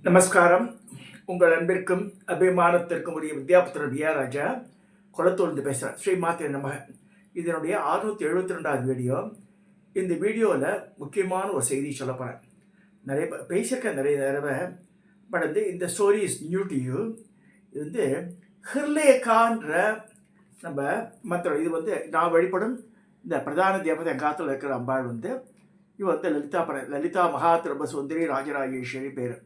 நமஸ்காரம். உங்கள் அன்பிற்கும் அபிமானத்திற்கும் உரிய வித்யாபுத்திரன் வியாராஜா குளத்தூர்ந்து பேசுகிறேன். ஸ்ரீ மாத்திரை நமக. இதனுடைய 672வது வீடியோ. இந்த வீடியோவில் முக்கியமான ஒரு செய்தி சொல்ல போகிறேன். நிறைய பேசியிருக்கேன் நிறைய தடவை. பட் இந்த story is new to you. இது ஹிர்லேகான்ற நம்ம மற்ற இது நான் வழிபடும் இந்த பிரதான தேவதை என் காலத்தில் இருக்கிற அம்பாள் இவ லலிதா மகாத்ரப சுந்தரி ராஜராஜேஸ்வரி பேர்.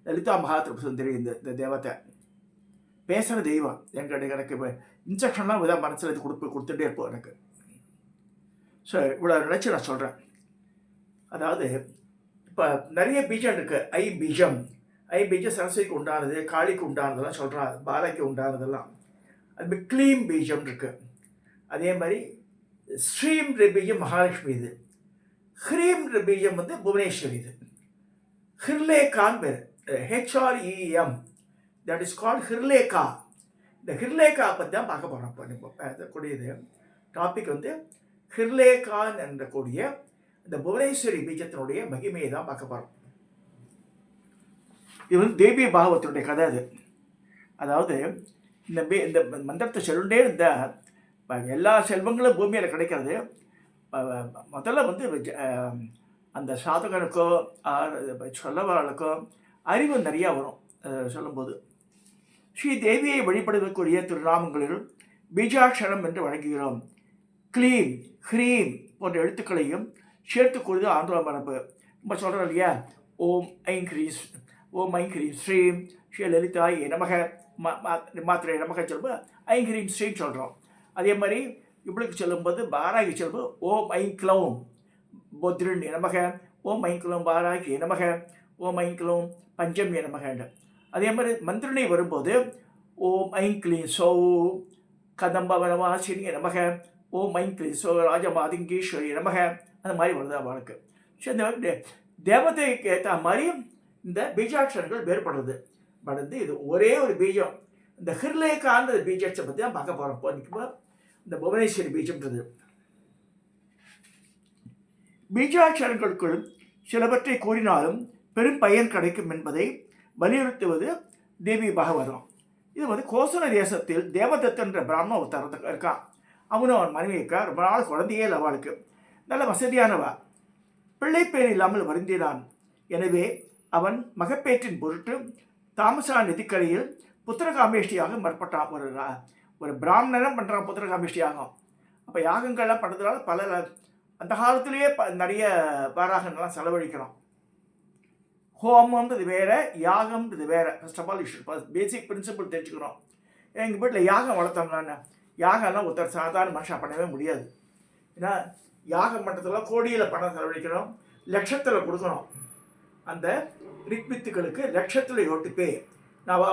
லலிதா மகாத்ரப சுந்தரி இந்த தேவத்தை பேசுகிற தெய்வம். எனக்கு இப்போ இன்ஸ்ட்ரக்ஷன்லாம் இதான் மனசில் இது கொடுத்துட்டே இருப்போம் எனக்கு. ஸோ இவ்வளோ நினச்சி நான் சொல்கிறேன். அதாவது இப்போ நிறைய பீஜம் இருக்குது. ஐ பீஜம் சரஸ்வதிக்கு உண்டானது, காளிக்கு உண்டானதெல்லாம் சொல்கிறான், பாலாக்கு உண்டானதெல்லாம். அது க்ளீம் பீஜம் இருக்குது. அதே மாதிரி ஸ்ரீம் பீஜம் மகாலட்சுமி இது. ஹ்ரீம் பீஜம் புவனேஸ்வரி இது. ஹிர்லேகான் பேர், HREM, தட் இஸ் கால்ட் ஹிர்லேகா. இந்த ஹிர்லேகா பற்றி தான் பார்க்க போகிறோம். இப்போ கூடியது டாபிக் ஹிர்லேகான் என்ற கூடிய இந்த புவனேஸ்வரி பீஜத்தினுடைய மகிமையை தான் பார்க்க போகிறோம். இது தேவி பாகவத்தினுடைய கதை. அது அதாவது இந்த மந்திரத்தை சொல்லிட்டே இருந்தால் எல்லா செல்வங்களும் பூமியில் கிடைக்கிறது. முதல்ல அந்த சாதகனுக்கோ சொல்லவாளுக்கோ அறிவு நிறையா வரும். சொல்லும்போது ஸ்ரீ தேவியை வழிபடுவதற்குரிய திருநாமங்களில் பீஜாட்சரம் என்று வழங்குகிறோம். க்ளீம், ஹ்ரீம் போன்ற எழுத்துக்களையும் சேர்த்து கூறுது ஆந்திர மரபு. நம்ம சொல்கிறோம் இல்லையா, ஓம் ஐங் ஹ்ரீம் ஸ்ரீம் ஸ்ரீ லலிதாய் நமக மாத்திரை நமக சொல்லும்போது ஐங் ஹ்ரீம் ஸ்ரீம் சொல்கிறோம். அதே மாதிரி இப்படிக்கு சொல்லும்போது பாராகி சொல்லும்போது ஓம் ஐங் க்ளௌம் பொத்ரின் நமக, ஓம் ஐங் க்ளௌம் பாராகி நமக, ஓம் ஐங் க்ளௌம் பஞ்சமி நமகண்டு. அதே மாதிரி மந்திரணை வரும்போது ஓம் ஐங் க்ளீம் சௌ கதம்ப வனவாசினி நமக, ஓம் ஐங் க்ளீம் சௌ ராஜமாதிங்கீஸ்வரி நமக, அந்த மாதிரி வருது அவளுக்கு. ஸோ இந்த தேவதைக்கு ஏற்ற மாதிரி இந்த பீஜாட்சரங்கள் வேறுபடுறது. பட் இது ஒரே ஒரு பீஜம். இந்த ஹிர்லேகான்ற பீஜத்தை பற்றி தான் பார்க்க போகிறோம். இப்போ இந்த புவனேஸ்வரி பீஜம்ன்றது பீஜாட்சரங்களுக்குள் சிலவற்றை கூறினாலும் பெரும் பயன் கிடைக்கும் என்பதை வலியுறுத்துவது தேவி பாகவதம். இது கோசல தேசத்தில் தேவதத்தன் என்ற பிராமண ஒருத்தர் இருக்கான். அவனும் அவன் மனைவி இருக்கா. ரொம்ப நாள் குழந்தையே இல்லை அவளுக்கு. நல்ல வசதியானவா. பிள்ளைப்பேர் இல்லாமல் வருந்தினான். எனவே அவன் மகப்பேற்றின் பொருட்டு தாமசா நதிக்கரையில் புத்திரகாமேஷ்டியாக மற்பட்டான். ஒரு பிராமணனும் பண்ணுறான் புத்திரகாமேஷ்டியாகும். அப்போ யாகங்கள்லாம் பண்ணுறதுனால பல அந்த காலத்திலேயே நிறைய வாராகங்கள்லாம் செலவழிக்கிறோம். ஹோமம்ன்றது வேறு, யாகம்ன்றது வேறு. First of all basic principle தெரிஞ்சுக்கிறோம். எங்கள் வீட்டில் யாகம் வளர்த்தோம்னா யாகம்லாம் ஒருத்தர் சாதாரண மனுஷன் பண்ணவே முடியாது. ஏன்னா யாகம் பண்ணுறதுலாம் கோடியில் பணம் செலவழிக்கணும், லட்சத்தில் கொடுக்கணும். அந்த ரிக்வித்துக்களுக்கு லட்சத்தில் யோட்டுப்பே. நான்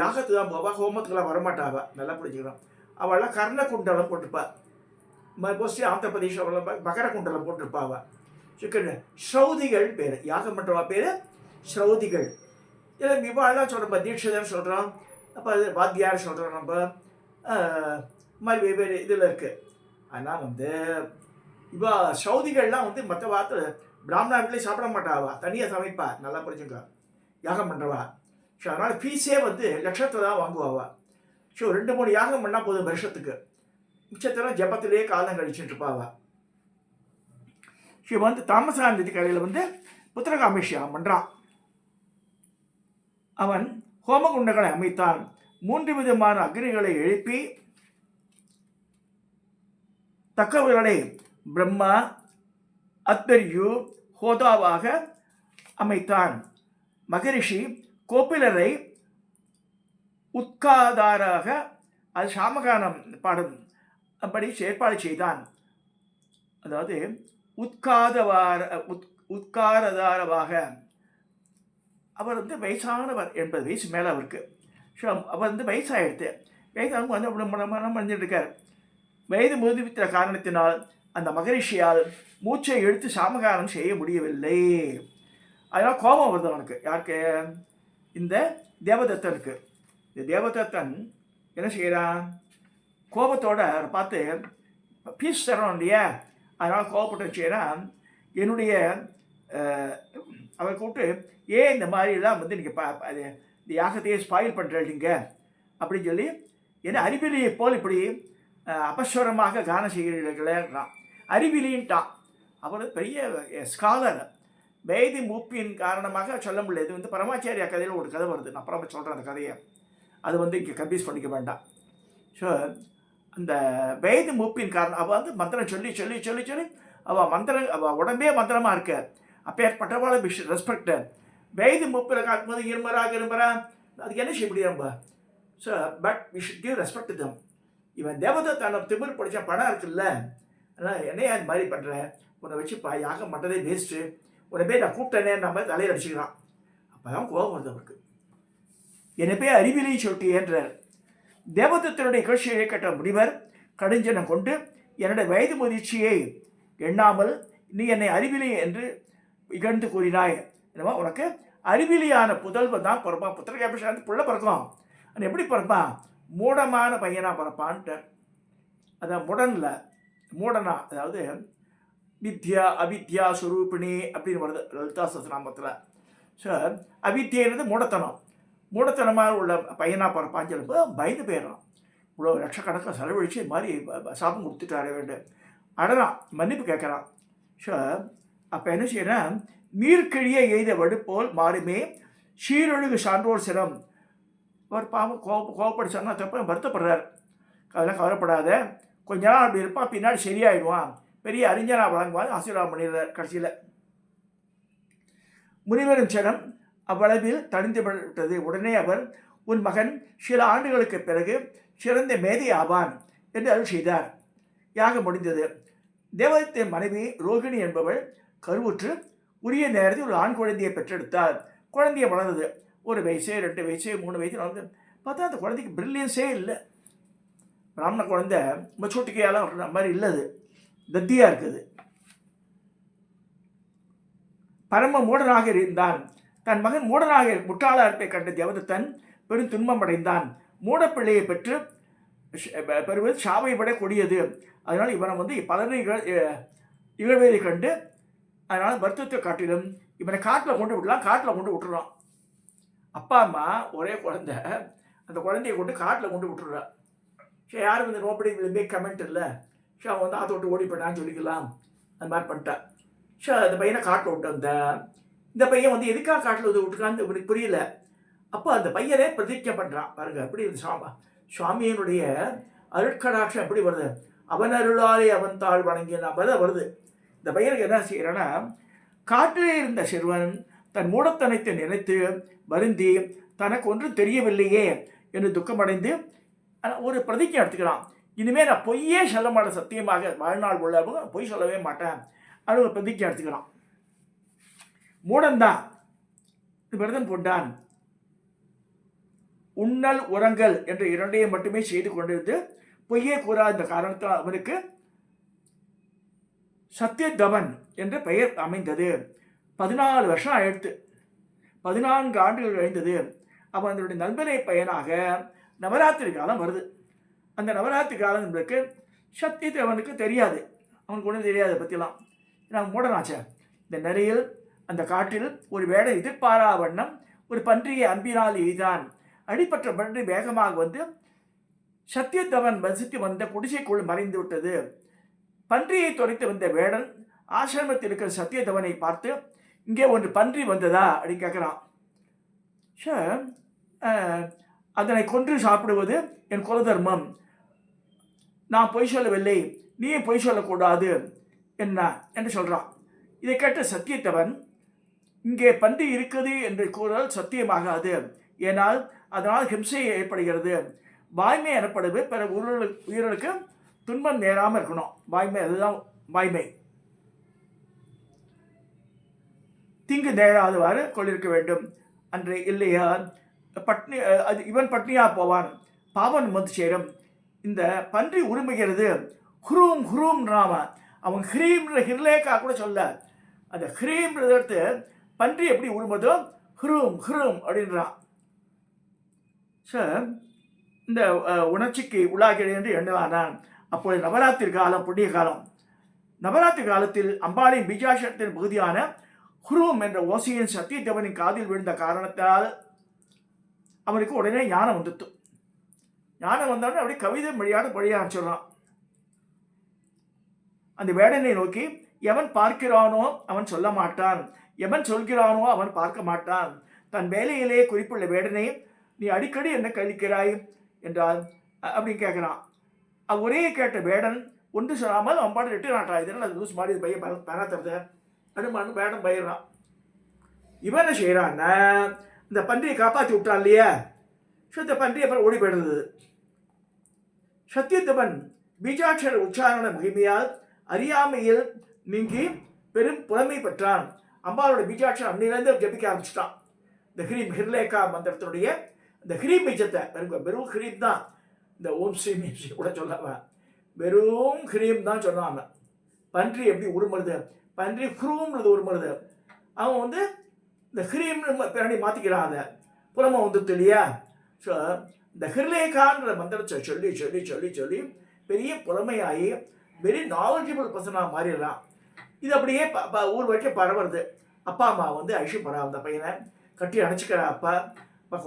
யாகத்துக்கு தான் போவா, ஹோமத்துக்கெல்லாம் வரமாட்டாவா. நல்லா புரிஞ்சுக்கிறோம். அவள்லாம் கர்ண குண்டலம் போட்டிருப்பாள். மோஸ்ட்லி ஆந்திர பிரதேஷ் மகர குண்டலம் போட்டிருப்பாவா. சிக்கன் ஸ்ரௌதிகள் பேர், யாகம் பண்ணுறவா பேர் ஸ்ரௌதிகள். இதில் இவாள்லாம் சொல்கிறப்ப தீட்சிதர் சொல்கிறோம், அப்போ அது வாத்தியார் சொல்கிறோம். நம்ம மாதிரி வெவ்வேறு இதில் இருக்குது. ஆனால் இவா ஸ்ரௌதிகள்லாம் மற்ற வார்த்தை பிராமணா வீட்டிலே சாப்பிட மாட்டாவா, தனியாக சமைப்பா. நல்லா புரிஞ்சுங்க, யாகம் பண்ணுறவா. ஸோ அதனால் ஃபீஸே லட்சத்தில் தான் வாங்குவாவா. ஸோ 2-3 யாகம் பண்ணால் போதும் வருஷத்துக்கு. மிச்சத்தெல்லாம் ஜபத்திலேயே காலம் கழிச்சுட்டு இருப்பாவா. ஸோ தாமசா நதி கரையில் புத்திரகாமேஷ் யாகம் பண்ணுறான். அவன் ஹோமகுண்டங்களை அமைத்தான். 3 விதமான அக்னிகளை எழுப்பி தக்கவர்களை பிரம்மா, அத்பர்யு, ஹோதாவாக அமைத்தான். மகரிஷி கோபிலரை உத்காதாராக அது சாமகானம் பாடும் அப்படி ஏற்பாடு செய்தான். அதாவது உத்காரதாரவாக அவர் வயசானவர், 80 வயசு மேலே அவருக்கு. ஸோ அவர் வயசாகிடுது. வயசானவங்க பண்ணிட்டுருக்கார். வயது முதிர்வித்த காரணத்தினால் அந்த மகரிஷியால் மூச்சை எடுத்து சாமகானம் செய்ய முடியவில்லை. அதனால் கோபம் வருது அவனுக்கு. யாருக்கு? இந்த தேவதத்தனுக்கு. இந்த தேவதத்தன் என்ன செய்கிறான்? கோபத்தோடு அவரை பார்த்து பீஸ் தரணும் இல்லையா, அதனால் கோபப்பட்டு செய்கிறான். என்னுடைய அவர் கூப்பிட்டு ஏன் இந்த மாதிரிலாம் வந்து நீங்கள் அது இந்த யாகத்தையே ஸ்பாயில் பண்ணுறீங்க அப்படின்னு சொல்லி ஏன்னா அறிவிலியை போல் இப்படி அபஸ்வரமாக கானம் செய்கிறீர்களேன்றான். அறிவிலின்ட்டான். அவர் பெரிய ஸ்காலர். வேதி மூப்பின் காரணமாக சொல்ல முடியல. இது வந்து பரமாச்சாரியா கதையில் ஒரு கதை வருது. நான் அப்புறமா சொல்கிறேன் அந்த கதையை. அது வந்து இங்கே கன்ஃபியூஸ் பண்ணிக்க வேண்டாம். ஸோ அந்த வேதி மூப்பின் காரணம் அவள் வந்து மந்திரம் சொல்லி சொல்லி சொல்லி சொல்லி அவள் உடம்பே மந்திரமாக இருக்க. அப்பேற்பட்டவாள ரெஸ்பெக்ட். வேதி மூப்பில் காக்கும்போது இருமரா அதுக்கு என்ன செய்ய முடியும் நம்ம? So but we should give respect to them. இவன் தேவதை தன்னை திமிர் படித்தா பணம் இருக்குல்ல, அதனால் என்னையா இது மாதிரி பண்ணுறேன், உன்னை வச்சு யாகம் பண்ணுறதே வேஸ்ட்டு, உன்னை போய் நான் கூப்பிட்டேனே நம்ம தலையில் அடிச்சுக்கிறான். அப்போ தான் கோபம் வருது அவருக்கு. என்னை போய் அறிவிலையும் சொல்லிட்டேன்றார். தேவதத்தினுடைய நிகழ்ச்சியை கேட்ட முனிவர் கடிஞ்சனை கொண்டு என்னுடைய வயது முதிர்ச்சியை எண்ணாமல் நீ என்னை அறிவிலி என்று இகழ்ந்து கூறினாய். என்னவோ உனக்கு அறிவிலியான புதல்வன் தான் பிறப்பான். புத்திரகேபசாந்தி புள்ள பிறக்கும். அது எப்படி பிறப்பான்? மூடமான பையனாக பிறப்பான்ட்டு. அதான் முடனில் மூடனா, அதாவது வித்யா அவித்யா சுரூபிணி அப்படின்னு வருது லலிதா சஹஸ்ரநாமத்தில். ஸோ அவித்தியன்றது மூடத்தனம். மூடத்தனமாக உள்ள பையனாக பிறப்பான்னு சொல்லும்போது பயந்து போயிடறான். இவ்வளோ லட்சக்கணக்கில் செலவழித்து இது மாதிரி சாபம் கொடுத்துட்டு அடைய வேண்டும். அடறான், மன்னிப்பு கேட்குறான். ஸோ அப்போ என்ன செய்யறேன்? நீர்க்கிழிய எய்த வடுப்போல் மாறுமே சீரொழுகு சான்றோர் சிரம். அவர் பாவம் கோவப்படி சொன்னால் தப்ப வருத்தப்படுறார். அதெல்லாம் கவலைப்படாத, கொஞ்ச நாள் அப்படி இருப்பான், பின்னாடி சரியாயிடுவான், பெரிய அறிஞனா வழங்குவான் ஆசீர்வாதம் பண்ணிடுறார். கடைசியில் முனிவரின் சிரம் அவ்வளவில் தணிந்து விட்டது. உடனே அவர் உன் மகன் சில ஆண்டுகளுக்கு பிறகு சிறந்த மேதை ஆவான் என்று அருள் செய்தார். யாகம் முடிந்தது. தேவதத்தின் மனைவி ரோகிணி என்பவள் கருவுற்று உரிய நேரத்தில் ஒரு ஆண் குழந்தையை பெற்றெடுத்தார். குழந்தைய வளர்ந்தது. 1 வயசு 2 வயசு 3 வயசு வந்து பார்த்தா அந்த குழந்தைக்கு பிரில்லியன்ஸே இல்லை. பிராமண குழந்தை ரொம்ப சூட்டிக்கையாலாம் அந்த மாதிரி இல்லது, தத்தியாக இருக்குது. பரம மூடனாக இருந்தான். தன் மகன் மூடனாக முட்டாளாக இருப்பை கண்ட தேவதத்தன் பெரும் துன்பம் அடைந்தான். மூடப்பிள்ளையை பெறுவது சாவை விட கொடியது. அதனால் இவனை வந்து பலனை இகழ்வதை கண்டு அதனால் வருத்தத்தை காட்டிலும் இவனை காட்டில் கொண்டு விடலாம். காட்டில் கொண்டு விட்டுறான். அப்பா அம்மா ஒரே குழந்தை, அந்த குழந்தைய கொண்டு காட்டில் கொண்டு விட்டுறான். ஸோ யாரும் வந்து நோபடி மேக் கமெண்ட் இல்லை. ஸோ அவன் வந்து அதை விட்டு ஓடி போயிட்டான்னு சொல்லிக்கலாம். அந்த மாதிரி பண்ணிட்டான். ஸோ அந்த பையனை காட்டில் விட்டு வந்தேன். இந்த பையன் வந்து எதுக்காக காட்டில் வந்து விட்டுருக்கான்னு இவனுக்கு புரியல. அப்போ அந்த பையனே பிரதிஜை பண்ணுறான். பாருங்க எப்படி சுவாமியினுடைய அருட்கடாட்சம் எப்படி வருது. அவன் அருளாலே அவன் தாழ் வணங்கின தான் வருது. இந்த பையனுக்கு என்ன செய்யறான்னா, காட்டிலே இருந்த சிறுவன் தன் மூடத்தனத்தை நினைத்து வருந்தி தனக்கு ஒன்றும் தெரியவில்லையே என்று துக்கமடைந்து ஒரு பிரதிஜை எடுத்துக்கிறான். இனிமேல் நான் பொய்யே சொல்ல மாட்டேன், சத்தியமாக வாழ்நாள் உள்ளவங்க பொய் சொல்லவே மாட்டேன் அது ஒரு பிரதிஜை எடுத்துக்கிறான். மூடன்தான் விரதம் கொண்டான். உண்ணல் உரங்கள் என்ற 2ஐயும் மட்டுமே செய்து கொண்டிருந்து பொய்யே கூறாத இந்த காரணத்தால் அவனுக்கு சத்யதமன் என்ற பெயர் அமைந்தது. 14 வருஷம் ஆயிடுத்து. 14 ஆண்டுகள் கழிந்தது. அவன் அதனுடைய நண்பனை பயனாக நவராத்திரி காலம் வருது. அந்த நவராத்திரி காலம் என்பதற்கு சத்யதேவனுக்கு தெரியாது. அவனுக்கு ஒன்றும் தெரியாது பற்றிலாம். நான் மூடனாச்சே. இந்த நிலையில் அந்த காட்டில் ஒரு வேடை எதிர்பாரா வண்ணம் ஒரு பன்றியை அன்பினால் எய்தான். அடிப்பட்ட பன்றி வேகமாக வந்து சத்யதவன் வசித்து வந்த குடிசைக்குள் மறைந்து விட்டது. பன்றியை துரைத்து வந்த வேடன் ஆசிரமத்தில் இருக்கிற சத்யதவனை பார்த்து, இங்கே ஒன்று பன்றி வந்ததா அப்படின்னு கேட்குறான். அதனை கொன்று சாப்பிடுவது என் குலதர்மம், நான் பொய் சொல்லவில்லை, நீயும் பொய் சொல்லக்கூடாது என்ன என்று சொல்கிறான். இதை கேட்ட சத்யதவன், இங்கே பன்றி இருக்குது என்று கூறல் சத்தியமாகாது, ஏனால் அதனால் ஹிம்சை ஏற்படுகிறது. வாய்மை எனப்படுவது பிற உயிர்களுக்கு துன்பம் நேராமல் இருக்கணும். வாய்மை, அதுதான் வாய்மை. தீங்கு நேராதவாறு கொண்டிருக்க வேண்டும் அன்று, இல்லையா பட்னி இவன் பட்னியாக போவான், பாவன் வந்து சேரும். இந்த பன்றி உரிமைகிறது. ஹுரூம் ஹுரூம் நாம அவன் ஹ்ரீம்ன்ற ஹிர்லேக்கா கூட சொல்ல, அந்த ஹ்ரீம்ன்றத எடுத்து பன்றி எப்படி உரிமதோ ஹுரூம் ஹுரூம் அப்படின்றான். ஸோ இந்த உணர்ச்சிக்கு உள்ளாகிறேன் என்று எண்ணலானான். அப்பொழுது நவராத்திரி காலம், புண்ணிய காலம். நவராத்திரி காலத்தில் அம்பாளின் பீஜாட்சரத்தின் பகுதியான ஹுரும் என்ற ஓசையின் சத்தியத்தேவனின் காதில் விழுந்த காரணத்தால் அவனுக்கு உடனே ஞானம் வந்துட்டு. ஞானம் வந்தோடனே அப்படியே கவிதை மொழியாக பொழிய ஆரம்பிச்சிடறான். அந்த வேடனை நோக்கி, எவன் பார்க்கிறானோ அவன் சொல்ல மாட்டான், எவன் சொல்கிறானோ அவன் பார்க்க மாட்டான். தன் வேலையிலே குறிப்புள்ள வேடனை, நீ அடிக்கடி என்ன கழிக்கிறாய் என்றால் அப்படின்னு கேட்குறான். ஒரே கேட்ட வேடன் ஒன்று சொல்லாமல் அவன் பாட்டு ரெட்டு நாட்டா, இதனால் அது லூஸ் மாதிரி பையன் பணத்துறது அனுமானு வேடம் பயிர்றான். இவன் என்ன செய்கிறான்னா, இந்த பன்றியை காப்பாற்றி விட்டான் இல்லையா, ஸோ இந்த பன்றி அப்புறம் ஓடி போயிடுறது. சத்தியத்தவன் பீஜாட்சர உச்சாரண மகிமையால் அறியாமையில் நீங்கி பெரும் புலமை பெற்றான். அம்பாவோட பீஜாட்சரம் அன்னிலேருந்து ஜபிக்க ஆரம்பிச்சிட்டான். இந்த ஹிரீம் ஹிர்லேகா மந்திரத்தினுடைய இந்த ஹிரீம் பீஜத்தை வெறும் ஹிரீம் தான், இந்த ஓம் ஸ்ரீம் கூட சொல்லாம வெறும் ஹிரீம் தான் சொன்னாங்க. பன்றி எப்படி உருமுறது, பன்றி ஹ்ரூம்ன்றது உருமுறது, அவன் வந்து இந்த ஹிரீம்னு பின்னாடி மாற்றிக்கிறான். அதை புலமை வந்துட்டு இல்லையா. ஸோ இந்த ஹிர்லேகான்ற மந்திரத்தை சொல்லி சொல்லி சொல்லி சொல்லி பெரிய புலமையாகி வெரி நாலேஜபிள் பர்சனாக மாறிடலாம். இது அப்படியே ஊர் வரைக்கும் பரவுறது. அப்பா அம்மா வந்து ஐஷுப்படுறா, அந்த பையனை கட்டி அணைச்சிக்கிற அப்பா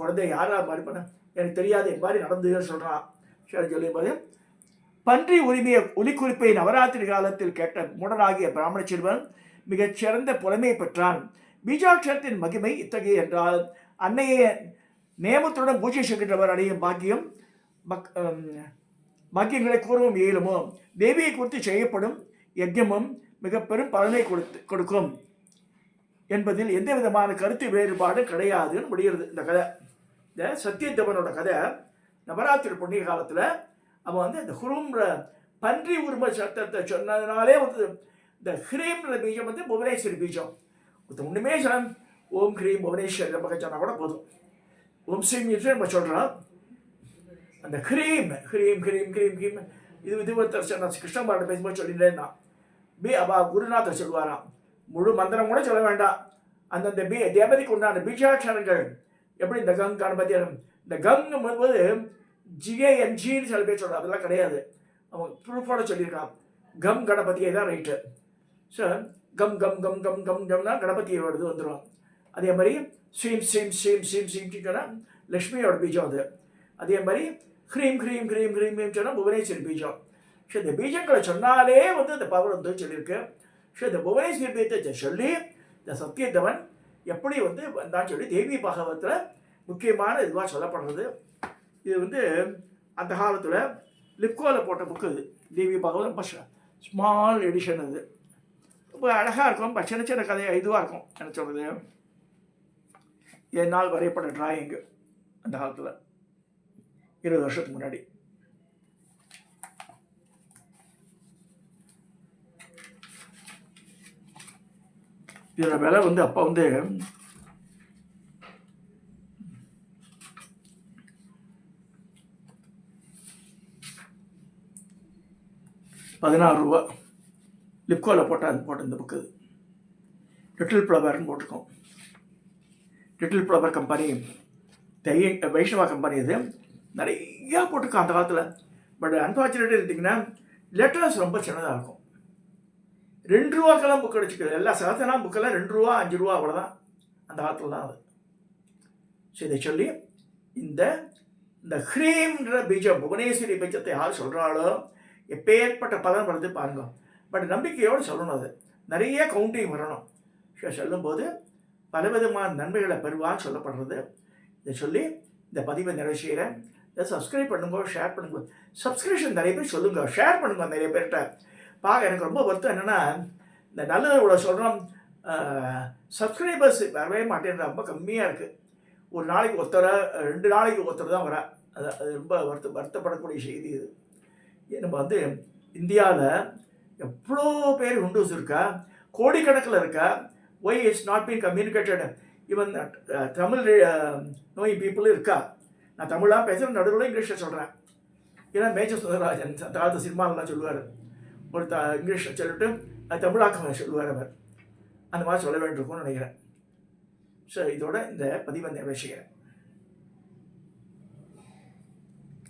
குழந்தை யாரா மாதிரி பண்ண எனக்கு தெரியாது, இது மாதிரி நடந்துன்னு சொல்கிறான். சரி சொல்லும்போது, பன்றி உரிமைய ஒலிக்குறிப்பை நவராத்திரி காலத்தில் கேட்ட மூடனாகிய பிராமண சிறுவன் மிகச்சிறந்த புலமை பெற்றான். பீஜாட்சரத்தின் மகிமை இத்தகைய என்றால், அன்னையை நேமத்துடன் பூஜை செய்கின்றவர் அடையும் பாக்கியம் பாக்கியங்களை கூறவும் இயலுமோ. தேவியை குறித்து செய்யப்படும் யஜ்ஞமும் மிக பெரும் பலனை கொடுக்கும் என்பதில் எந்த விதமான கருத்து வேறுபாடு கிடையாதுன்னு முடிகிறது இந்த கதை. இந்த சத்தியத்தேவனோட கதை நவராத்திரி புண்ணிய காலத்தில் அவன் வந்து இந்த ஹுரும்ன்ற பன்றி உரிமை சத்தத்தை சொன்னதுனாலே வந்து இந்த ஹ்ரீம்ன்ற பீஜம் வந்து புவனேஸ்வரி பீஜம். ஒன்றுமே சொல்ல ஓம் ஹ்ரீம் புவனேஸ்வரி நம்ம சொன்னால் கூட போதும். ஓம் ஸ்ரீம் நம்ம சொல்கிறோம். அந்த ஹ்ரீம் ஹ்ரீம் ஹ்ரீம் ஹ்ரீம் ஹ்ரீம் இது ஒருத்தர் நான் கிருஷ்ணபாரட பேசும்போது சொல்லிட்டே இருந்தான். குருநாதர் சொல்லுவாராம், முழு மந்திரம் கூட சொல்ல வேண்டாம், அந்தந்த தேவதைக்கு உண்டான பீஜாட்சரங்கள் எப்படி இந்த கம் கணபதி, இந்த கம்ங்கும் போது ஜிஏஎன்ஜின்னு சில பேர் சொல்கிறான், அதெல்லாம் கிடையாது. அவன் ப்ரூஃபோட சொல்லியிருக்கான், கம் கணபதியை தான் ரைட்டு. ஸோ கம் கம் கம் கம் கம் கம்னா கணபதியோட இது வந்துடும். அதே மாதிரி ஸ்ரீம் ஸ்ரீம் ஸ்ரீம் ஸ்ரீம் ஸ்ரீம் சொன்னால் லக்ஷ்மியோட பீஜம் அது. அதே மாதிரி ஹ்ரீம் ஹ்ரீம் ஹ்ரீம் ஹ்ரீம் ஹ்ரீம் சொன்னால் புவனேஸ்வரி பீஜம். ஸோ இந்த பீஜங்களை சொன்னாலே வந்து இந்த பவர் வந்து சொல்லியிருக்கு. ஸோ இந்த புவனேஸ்வரி பீஜத்தை சொல்லி இந்த சத்தியத்தவன் எப்படி வந்து வந்தான்னு சொல்லி தேவி பாகவத்தில் முக்கியமான இதுவாக சொல்லப்படுறது. இது வந்து அந்த காலத்தில் லிப்கோவில் போட்ட புக்கு இது. தேவி பாகவதம் ரொம்ப ஸ்மால் எடிஷன். அது ரொம்ப அழகாக இருக்கும், சின்ன சின்ன கதையாக இதுவாக இருக்கும். என்ன சொல்கிறது, என்னால் வரையப்பட்ட டிராயிங்கு அந்த காலத்தில் 20 வருஷத்துக்கு முன்னாடி. இதோட விலை வந்து அப்போ வந்து ₹16. லிப்கோவில் போட்ட இந்த புக்கு லிட்டில் ஃப்ளவர்னு போட்டிருக்கோம். Little flower company Vaishnava company இது. நிறையா போட்டிருக்கோம் அந்த காலத்தில். பட் அன்ஃபார்ச்சுனேட்டாக இருந்தீங்கன்னா லெட்டர்ஸ் ரொம்ப சின்னதாக இருக்கும். ₹2 புக் அடிச்சுக்கிறது. எல்லா சாதனா புக்கெல்லாம் ₹2 ₹5 அவ்வளோதான் அந்த காலத்தில் தான் அது. ஸோ இதை சொல்லி இந்த ஹ்ரீம்ன்ற பீஜம் புவனேஸ்வரி பீஜத்தை யார் சொல்கிறாளோ எப்பேற்பட்ட பலன் வருது பாருங்க. பட் நம்பிக்கையோடு சொல்லணும், அது நிறைய கவுண்டிங் வரணும். ஸோ சொல்லும்போது பலவிதமான நன்மைகளை பெறுவான்னு சொல்லப்படுறது. இதை சொல்லி இந்த பதிவை நிறைவு செய்கிறேன். இதை சப்ஸ்கிரைப் பண்ணுங்க, ஷேர் பண்ணுங்க. சப்ஸ்கிரிப்ஷன் நிறைய பேர் சொல்லுங்கள், ஷேர் பண்ணுங்க நிறைய பேர்கிட்ட. எனக்கு ரொம்ப வருத்தம் என்னென்னா, இந்த நல்லது இவ்வளோ சொல்கிறோம், சப்ஸ்கிரைபர்ஸ் வரவே மாட்டேன்ற ரொம்ப கம்மியாக இருக்குது. ஒரு நாளைக்கு ஒருத்தரை 2 நாளைக்கு ஒருத்தர் தான் வரா. அது ரொம்ப வருத்தப்படக்கூடிய செய்தி இது. நம்ம வந்து இந்தியாவில் எவ்வளோ பேர் ஹிந்துஸ் இருக்கா, கோடிக்கணக்கில் இருக்கா. Why it's not been communicated. Even Tamil knowing பீப்புளும் இருக்கா. நான் தமிழாக பேசுகிறேன், நடுவில் இங்கிலீஷில் சொல்கிறேன். ஏன்னா மேஜர் சுந்தரராஜன் தாழ்த்த சினிமாலெலாம் சொல்லுவார், ஒரு இங்கிலீஷில் சொல்லிட்டு அது தமிழாக்க சொல்லுவார் அவர். அந்த மாதிரி சொல்ல வேண்டியிருக்கும்னு நினைக்கிறேன். ஸோ இதோட இந்த பதிவை நிறைவு செய்கிறேன்.